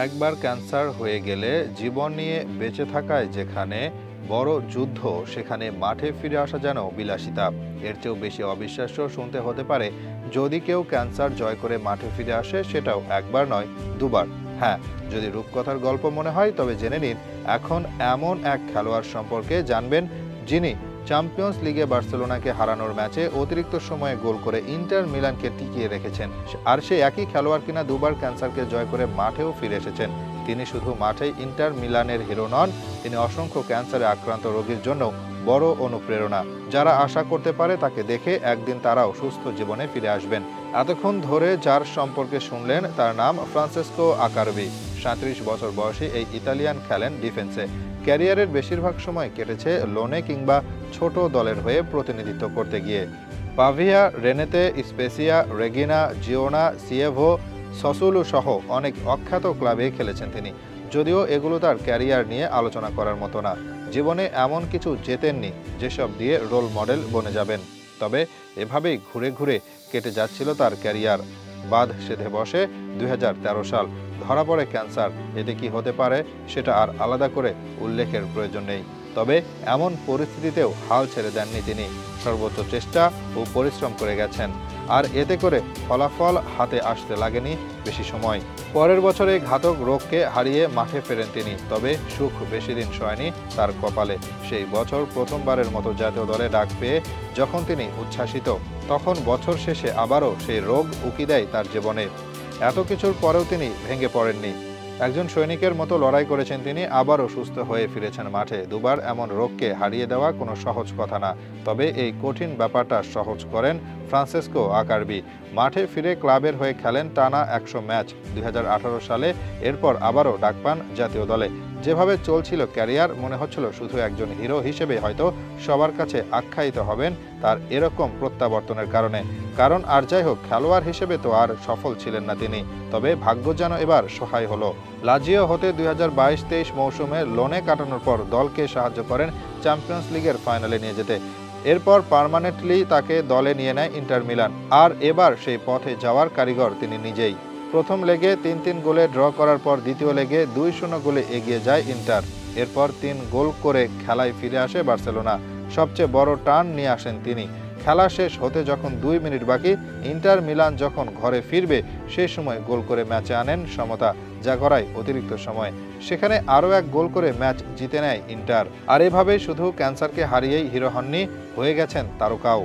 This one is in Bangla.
একবার ক্যান্সার হয়ে গেলে জীবন নিয়ে বেঁচে থাকায় যেখানে বড় যুদ্ধ, সেখানে মাঠে ফিরে আসা যেন বিলাসিতা। এর চেয়েও বেশি অবিশ্বাস্য শুনতে হতে পারে যদি কেউ ক্যান্সার জয় করে মাঠে ফিরে আসে, সেটাও একবার নয়, দুবার। হ্যাঁ, যদি রূপকথার গল্প মনে হয় তবে জেনে নিন এখন এমন এক খেলোয়াড় সম্পর্কে জানবেন যিনি চ্যাম্পিয়ন্স লিগে বার্সেলোনাকে হারানোর ম্যাচে অতিরিক্ত সময়ে গোল করে ইন্টার মিলানকে টিকিয়ে রেখেছেন। আর সেই একই খেলোয়াড় কিনা দুবার ক্যান্সারকে জয় করে মাঠেও ফিরে এসেছেন। তিনি শুধু মাঠেই ইন্টার মিলানের হিরো নন, তিনি অসংখ্য ক্যান্সারে আক্রান্ত রোগীর জন্য বড় অনুপ্রেরণা। যারা আশা করতে পারে তাকে দেখে একদিন তারাও সুস্থ জীবনে ফিরে আসবেন। এতক্ষণ ধরে যার সম্পর্কে শুনলেন তার নাম ফ্রান্সেসকো আকারবি। 37 বছর বয়সী এই ইতালিয়ান খেলেন ডিফেন্সে। ক্যারিয়ারের বেশিরভাগ সময় কেটেছে লোনে কিংবা ছোট দলের হয়ে প্রতিনিধিত্ব করতে গিয়ে। পাভিয়া, রেনেতে, স্পেসিয়া, রেগিনা, জিওনা, সিয়েভো, সসুলু সহ অনেক অখ্যাত ক্লাবে খেলেছেন তিনি। যদিও এগুলো তার ক্যারিয়ার নিয়ে আলোচনা করার মতো না। জীবনে এমন কিছু জেতেননি যেসব দিয়ে রোল মডেল বনে যাবেন। তবে এভাবেই ঘুরে ঘুরে কেটে যাচ্ছিল তার ক্যারিয়ার। বাঁধ সেধে বসে 2013 সাল, ধরা পড়ে ক্যান্সার। এতে কি হতে পারে সেটা আর আলাদা করে উল্লেখের প্রয়োজন নেই। তবে এমন পরিস্থিতিতেও হাল ছেড়ে দেননি তিনি। সর্বোচ্চ চেষ্টা ও পরিশ্রম করে গেছেন। আর এতে করে ফলাফল হাতে আসতে লাগেনি বেশি সময়। পরের বছরে ঘাতক রোগকে হারিয়ে মাঠে ফেরেন তিনি। তবে সুখ বেশি দিন সয়নি তার কপালে। সেই বছর প্রথমবারের মতো জাতীয় দলে ডাক পেয়ে যখন তিনি উচ্ছ্বাসিত, তখন বছর শেষে আবারও সেই রোগ উকি দেয় তার জীবনে। এত কিছুর পরেও তিনি ভেঙে পড়েননি। একজন সৈনিকের মতো লড়াই করেছেন তিনি, আবারও সুস্থ হয়ে ফিরেছেন মাঠে। দুবার এমন রোগকে হারিয়ে দেওয়া কোনো সহজ কথা না। তবে এই কঠিন ব্যাপারটা সহজ করেন ফ্রান্সেসকো আকারবি। মাঠে ফিরে ক্লাবের হয়ে খেলেন টানা 100 ম্যাচ 2018 সালে। এরপর আবারও ডাক পান জাতীয় দলে। যেভাবে চলছিল ক্যারিয়ার, মনে হচ্ছিল শুধু একজন হিরো হিসেবে হয়তো সবার কাছে আখ্যায়িত হবেন তার এরকম প্রত্যাবর্তনের কারণে। কারণ আর যাই হোক, খেলোয়াড় হিসেবে তো আর সফল ছিলেন না তিনি। তবে ভাগ্য যেন এবার সহায় হলো। লাজিও হতে 2022-23 মৌসুমে লোনে কাটানোর পর দলকে সাহায্য করেন চ্যাম্পিয়ন্স লিগের ফাইনালে নিয়ে যেতে। এরপর পার্মানেন্টলি তাকে দলে নিয়ে নেয় ইন্টার মিলান। আর এবার সেই পথে যাওয়ার কারিগর তিনি নিজেই। প্রথম লেগে 3-3 গোলে ড্র করার পর দ্বিতীয় লেগে 2-0 গোলে এগিয়ে যায় ইন্টার। এরপর 3 গোল করে খেলায় ফিরে আসে বার্সেলোনা। সবচেয়ে বড় টান নিয়ে আসেন তিনি। খেলা শেষ হতে যখন 2 মিনিট বাকি, ইন্টার মিলান যখন ঘরে ফিরবে, সেই সময় গোল করে ম্যাচে আনেন সমতা, যা গড়ায় অতিরিক্ত সময়। সেখানে আরও এক গোল করে ম্যাচ জিতে নেয় ইন্টার। আর এভাবেই শুধু ক্যান্সারকে হারিয়েই হিরো হননি, হয়ে গেছেন তারকাও।